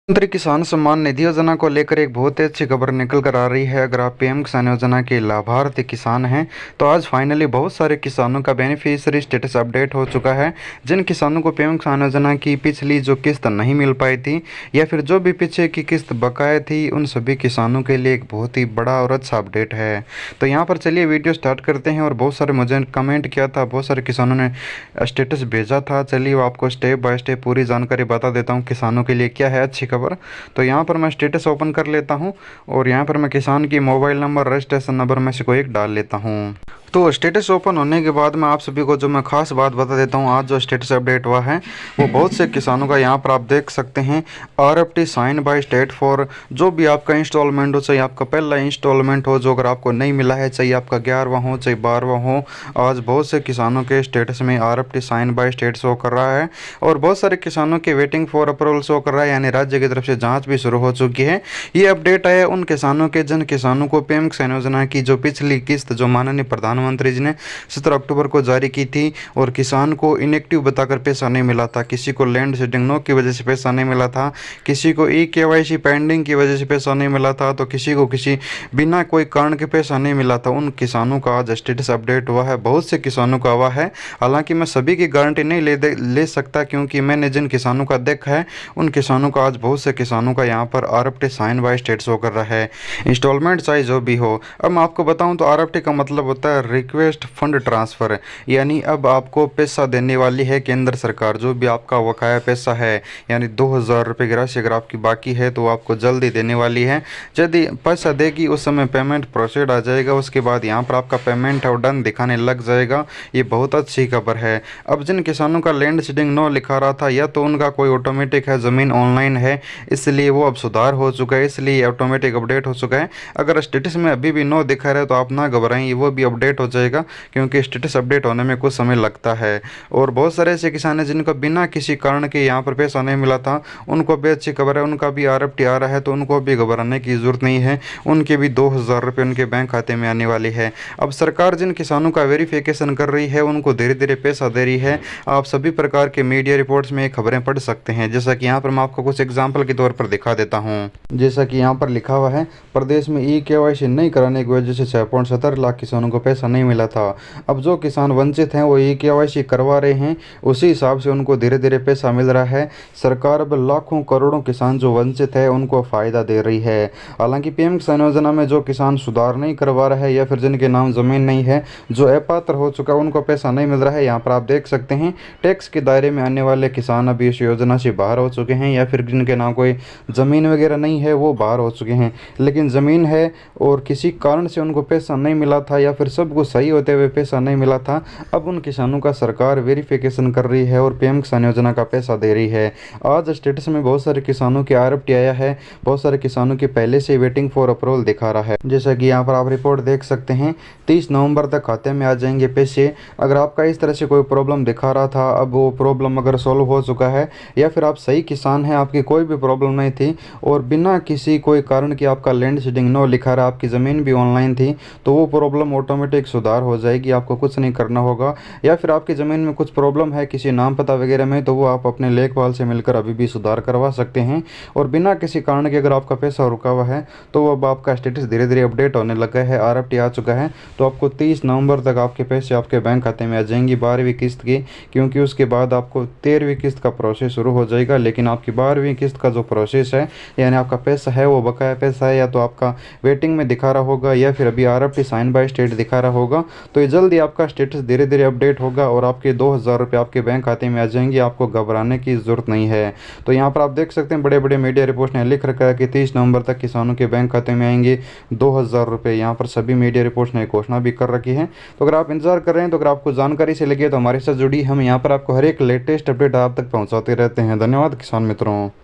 प्रधानमंत्री किसान सम्मान निधि योजना को लेकर एक बहुत ही अच्छी खबर निकल कर आ रही है। अगर आप पीएम किसान योजना के लाभार्थी किसान हैं तो आज फाइनली बहुत सारे किसानों का बेनिफिशियरी स्टेटस अपडेट हो चुका है। जिन किसानों को पीएम किसान योजना की पिछली जो किस्त नहीं मिल पाई थी या फिर जो भी पीछे की किस्त बकाया थी, उन सभी किसानों के लिए एक बहुत ही बड़ा और अच्छा अपडेट है। तो यहाँ पर चलिए वीडियो स्टार्ट करते हैं। और बहुत सारे मुझे कमेंट किया था, बहुत सारे किसानों ने स्टेटस भेजा था। चलिए आपको स्टेप बाय स्टेप पूरी जानकारी बता देता हूँ किसानों के लिए क्या है अच्छी खबर। तो यहाँ पर मैं स्टेटस ओपन कर लेता हूँ और यहाँ पर मैं किसान की मोबाइल नंबर रजिस्ट्रेशन नंबर में से कोई एक डाल लेता हूँ। तो स्टेटस ओपन होने के बाद मैं आप सभी को जो मैं खास बात बता देता हूँ, आज जो स्टेटस अपडेट हुआ है वो बहुत से किसानों का यहाँ पर आप देख सकते हैं। RFT sign by state for जो भी आपका इंस्टॉलमेंट हो, चाहे आपका पहला इंस्टॉलमेंट हो, जो अगर आपको नहीं मिला है, चाहे आपका 11वां हो चाहे 12वां हो, आज बहुत से किसानों के स्टेटस में RFT sign by state show कर रहा है। और बहुत सारे किसानों के वेटिंग फॉर अप्रूवल शो कर रहा है, यानी राज्य की तरफ से जाँच भी शुरू हो चुकी है। ये अपडेट है उन किसानों के जिन किसानों को पीएम किसान योजना की जो पिछली किस्त जो माननीय प्रधानमंत्री जी ने 17 अक्टूबर को जारी की थी और किसान को इनएक्टिव बताकर पैसा नहीं मिला था, किसी को लैंड सीडिंग नो की वजह से पैसा नहीं मिला था, किसी को KYC पेंडिंग की वजह से पैसा नहीं मिला था, तो किसी को किसी बिना कोई कारण के पैसा नहीं मिला था। उन किसानों का आज स्टेटस अपडेट हुआ है, बहुत से किसानों का हुआ है। हालांकि मैं सभी की गारंटी नहीं ले सकता, क्योंकि मैंने जिन किसानों का देखा है उन किसानों का आज बहुत से किसानों का यहाँ पर RFT sign by state show कर रहा है। इंस्टॉलमेंट चाहे जो भी हो, अब मैं आपको बताऊं तो RFT का मतलब होता है रिक्वेस्ट फंड ट्रांसफ़र, यानी अब आपको पैसा देने वाली है केंद्र सरकार। जो भी आपका बकाया पैसा है, यानी 2000 रुपये की राशि अगर आपकी बाकी है तो आपको जल्दी देने वाली है। यदि पैसा देगी उस समय पेमेंट प्रोसीड आ जाएगा, उसके बाद यहाँ पर आपका पेमेंट है डन दिखाने लग जाएगा। ये बहुत अच्छी खबर है। अब जिन किसानों का लैंड सीडिंग नो लिखा रहा था, या तो उनका कोई ऑटोमेटिक है, ज़मीन ऑनलाइन है, इसलिए वो अब सुधार हो चुका है, इसलिए ऑटोमेटिक अपडेट हो चुका है। अगर स्टेटस में अभी भी नो दिखा रहा है तो आप ना घबराएं, वो भी अपडेट हो जाएगा, क्योंकि स्टेटस अपडेट होने में कुछ समय लगता है। और बहुत सारे ऐसे किसान हैं जिनको बिना किसी कारण के यहाँ पर पैसा नहीं मिला था, उनको भी अच्छी खबर है, उनका भी RFT आ रहा है, तो उनको भी घबराने की ज़रूरत नहीं है। उनके भी 2000 रुपये उनके बैंक खाते में आने वाली है। अब सरकार जिन किसानों का वेरिफिकेशन कर रही है उनको धीरे धीरे पैसा दे रही है। आप सभी प्रकार के मीडिया रिपोर्ट्स में खबरें पढ़ सकते हैं। जैसा कि यहाँ पर मैं आपको कुछ एग्जाम्पल के तौर पर दिखा देता हूँ। जैसा कि यहाँ पर लिखा हुआ है, प्रदेश में KYC नहीं कराने की वजह से 6.70 लाख किसानों को पैसा नहीं मिला था। अब जो किसान वंचित हैं वो KYC करवा रहे हैं, उसी हिसाब से उनको धीरे धीरे पैसा मिल रहा है। सरकार अब लाखों करोड़ों किसान जो वंचित है उनको फ़ायदा दे रही है। हालांकि पीएम किसान योजना में जो किसान सुधार नहीं करवा रहा है या फिर जिनके नाम ज़मीन नहीं है, जो अपात्र हो चुका है, उनको पैसा नहीं मिल रहा है। यहाँ पर आप देख सकते हैं टैक्स के दायरे में आने वाले किसान अभी इस योजना से बाहर हो चुके हैं, या फिर जिनके नाम कोई ज़मीन वगैरह नहीं है वो बाहर हो चुके हैं। लेकिन ज़मीन है और किसी कारण से उनको पैसा नहीं मिला था, या फिर सब कुछ सही होते हुए पैसा नहीं मिला था, अब उन किसानों का सरकार वेरिफिकेशन कर रही है और पीएम किसान योजना का पैसा दे रही है। आज स्टेटस में बहुत सारे किसानों के RFT आया है, बहुत सारे किसानों के पहले से वेटिंग फॉर अप्रूवल दिखा रहा है। जैसा कि यहाँ पर आप रिपोर्ट देख सकते हैं, 30 नवंबर तक खाते में आ जाएंगे पैसे। अगर आपका इस तरह से कोई प्रॉब्लम दिखा रहा था, अब वो प्रॉब्लम अगर सॉल्व हो चुका है, या फिर आप सही किसान हैं, आपकी कोई भी प्रॉब्लम नहीं थी और बिना किसी कोई कारण कि आपका लैंड सीडिंग नो लिखा रहा, आपकी ज़मीन भी ऑनलाइन थी, तो वो प्रॉब्लम ऑटोमेटिक सुधार हो जाएगी, आपको कुछ नहीं करना होगा। या फिर आपकी ज़मीन में कुछ प्रॉब्लम है किसी नाम पता वगैरह में, तो वो आप अपने लेखपाल से मिलकर अभी भी सुधार करवा सकते हैं। और बिना किसी कारण के अगर आपका पैसा रुका हुआ है तो अब आपका स्टेटस धीरे धीरे अपडेट होने लगा है, RFT आ चुका है, तो आपको 30 नवंबर तक आपके पैसे आपके बैंक खाते में आ जाएंगी 12वीं किस्त की, क्योंकि उसके बाद आपको 13वीं किस्त का प्रोसेस शुरू हो जाएगा। लेकिन आपकी 12वीं किस्त का जो प्रोसेस है, यानी आपका पैसा है वो बकाया पैसा है, या तो आपका वेटिंग में दिखा रहा होगा या फिर अभी RFT साइन बाय स्टेट दिखा रहा होगा, तो ये जल्दी आपका स्टेटस धीरे धीरे अपडेट होगा और आपके 2000 रुपये आपके बैंक खाते में आ जाएंगे। आपको घबराने की ज़रूरत नहीं है। तो यहाँ पर आप देख सकते हैं बड़े बड़े मीडिया रिपोर्ट्स ने लिख रखा है कि 30 नवंबर तक किसानों के बैंक खाते में आएंगे 2000 रुपये। यहाँ पर सभी मीडिया रिपोर्ट्स ने घोषणा भी कर रखी है। तो अगर आप इंतजार कर रहे हैं, तो अगर आपको जानकारी से लगी है तो हमारे साथ जुड़ी, हम यहाँ पर आपको हर एक लेटेस्ट अपडेट आप तक पहुँचाते रहते हैं। धन्यवाद किसान मित्रों।